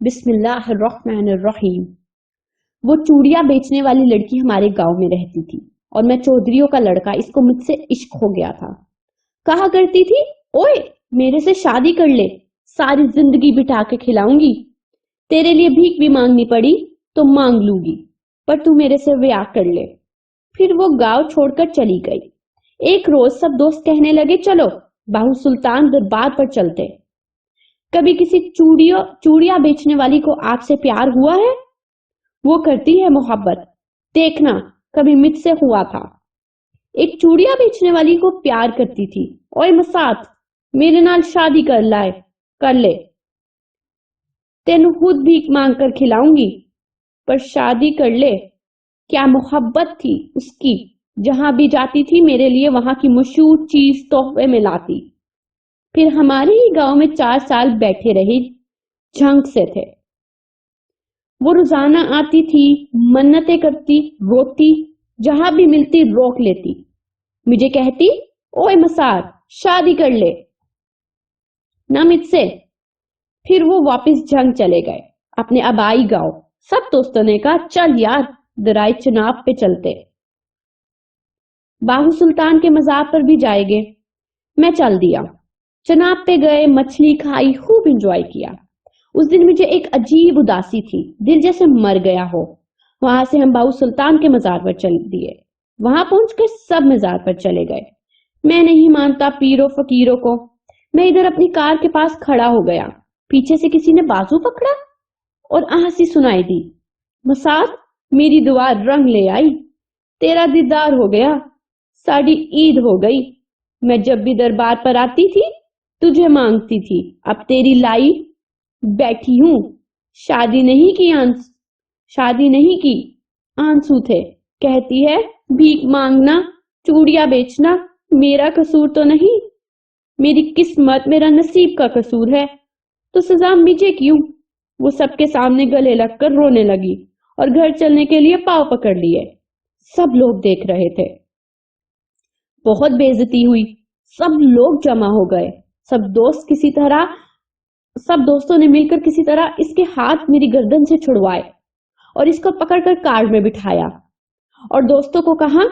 بسم اللہ الرحمن الرحیم۔ وہ چوڑیاں بیچنے والی لڑکی ہمارے گاؤں میں رہتی تھی اور میں چودھریوں کا لڑکا، اس کو مجھ سے عشق ہو گیا تھا۔ کہا کرتی تھی، اوئے میرے سے شادی کر لے، ساری زندگی بٹھا کے کھلاؤں گی، تیرے لیے بھیک بھی مانگنی پڑی تو مانگ لوں گی، پر تو میرے سے بیاہ کر لے۔ پھر وہ گاؤں چھوڑ کر چلی گئی۔ ایک روز سب دوست کہنے لگے، چلو باہو سلطان دربار پر چلتے۔ کبھی کسی چوڑیاں بیچنے والی کو آپ سے پیار ہوا ہے؟ وہ کرتی ہے محبت، دیکھنا کبھی مجھ سے ہوا تھا۔ ایک چوڑیاں بیچنے والی کو پیار کرتی تھی، اوئے مسات میرے نال شادی کر لے، تینو خود بھیک مانگ کر کھلاؤں گی، پر شادی کر لے۔ کیا محبت تھی اس کی، جہاں بھی جاتی تھی میرے لیے وہاں کی مشہور چیز تحفے میں لاتی۔ پھر ہمارے ہی گاؤں میں 4 سال بیٹھے رہی، جھنگ سے تھے۔ وہ روزانہ آتی تھی، منتیں کرتی، روتی، جہاں بھی ملتی روک لیتی، مجھے کہتی، اوئے مسار شادی کر لے، نہ مجھ سے۔ پھر وہ واپس جھنگ چلے گئے اپنے آبائی گاؤں۔ سب دوستوں نے کہا، چل یار درائے چناب پہ چلتے، باہو سلطان کے مزار پر بھی جائیں گے۔ میں چل دیا، چناب پہ گئے، مچھلی کھائی، خوب انجوائے کیا۔ اس دن مجھے ایک عجیب اداسی تھی، دل جیسے مر گیا ہو۔ وہاں سے ہم باہو سلطان کے مزار پر چل دیے۔ وہاں پہنچ کر سب مزار پر چلے گئے۔ میں نہیں مانتا پیروں فقیروں کو۔ میں ادھر اپنی کار کے پاس کھڑا ہو گیا، پیچھے سے کسی نے بازو پکڑا اور آہسی سنائی دی، مسات میری دعا رنگ لے آئی، تیرا دیدار ہو گیا، ساڑی عید ہو گئی۔ میں جب بھی دربار پر آتی تھی تجھے مانگتی تھی، اب تیری لائی بیٹھی ہوں۔ شادی نہیں کی، آنسو تھے۔ کہتی ہے بھیک مانگنا، چوڑیاں بیچنا میرا قصور تو نہیں، میری قسمت، میرا نصیب کا قصور ہے، تو سزا مجھے کیوں؟ وہ سب کے سامنے گلے لگ کر رونے لگی اور گھر چلنے کے لیے پاؤں پکڑ لیے۔ سب لوگ دیکھ رہے تھے، بہت بے عزتی ہوئی، سب لوگ جمع ہو گئے۔ سب دوستوں نے مل کر کسی طرح اس کے ہاتھ میری گردن سے چھڑوائے اور اس کو پکڑ کر کار میں بٹھایا اور دوستوں کو کہا،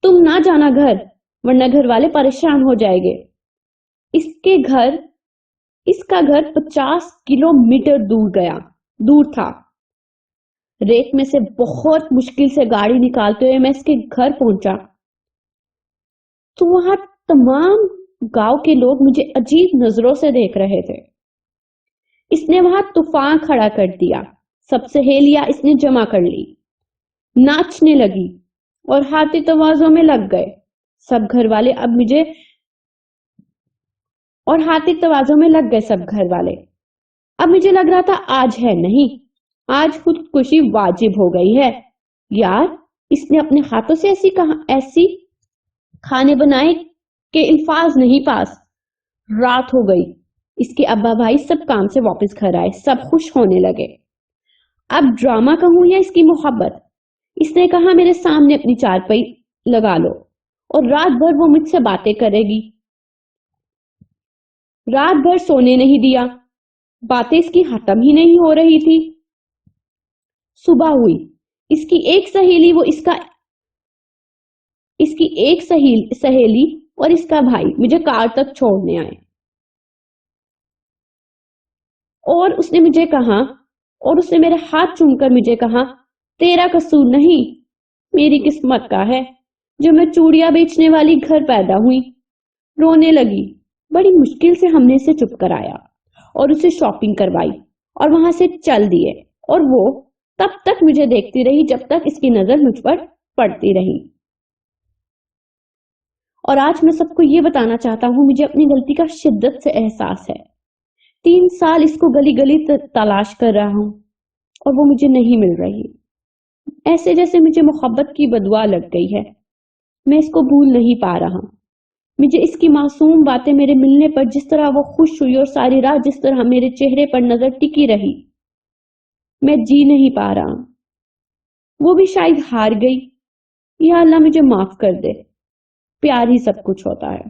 تم نہ جانا گھر، ورنہ گھر والے پریشان ہو جائیں گے۔ اس کا گھر 50 کلومیٹر دور تھا۔ ریت میں سے بہت مشکل سے گاڑی نکالتے ہوئے میں اس کے گھر پہنچا تو وہاں تمام گاؤں کے لوگ مجھے عجیب نظروں سے دیکھ رہے تھے۔ اس نے وہاں طوفان کھڑا کر دیا، سب سہیلیاں اس نے جمع کر لی، ناچنے لگی اور ہاتھی توازوں میں لگ گئے۔ سب گھر والے اب مجھے لگ رہا تھا آج ہے نہیں، آج خودکشی واجب ہو گئی ہے۔ یار اس نے اپنے ہاتھوں سے ایسی کھانے بنائے کہ الفاظ نہیں پاس۔ رات ہو گئی، اس کے ابا بھائی سب کام سے واپس گھر آئے، سب خوش ہونے لگے۔ اب ڈرامہ کہوں یا اس کی محبت؟ اس نے کہا، میرے سامنے اپنی چارپائی لگا لو اور رات بھر وہ مجھ سے باتیں کرے گی۔ رات بھر سونے نہیں دیا، باتیں اس کی ختم ہی نہیں ہو رہی تھی۔ صبح ہوئی، اس کی ایک سہیلی اور اس کا بھائی مجھے کار تک چھوڑنے آئے اور اس نے میرے ہاتھ چوم کر مجھے کہا، تیرا قصور نہیں، میری قسمت کا ہے جو میں چوڑیاں بیچنے والی گھر پیدا ہوئی۔ رونے لگی۔ بڑی مشکل سے ہم نے اسے چپ کرایا اور اسے شاپنگ کروائی اور وہاں سے چل دیے، اور وہ تب تک مجھے دیکھتی رہی جب تک اس کی نظر مجھ پر پڑتی رہی۔ اور آج میں سب کو یہ بتانا چاہتا ہوں، مجھے اپنی غلطی کا شدت سے احساس ہے۔ 3 سال اس کو گلی گلی تلاش کر رہا ہوں اور وہ مجھے نہیں مل رہی، ایسے جیسے مجھے محبت کی بدوا لگ گئی ہے۔ میں اس کو بھول نہیں پا رہا۔ مجھے اس کی معصوم باتیں، میرے ملنے پر جس طرح وہ خوش ہوئی اور ساری رات جس طرح میرے چہرے پر نظر ٹکی رہی، میں جی نہیں پا رہا۔ وہ بھی شاید ہار گئی۔ یا اللہ مجھے معاف کر دے، پیار ہی سب کچھ ہوتا ہے۔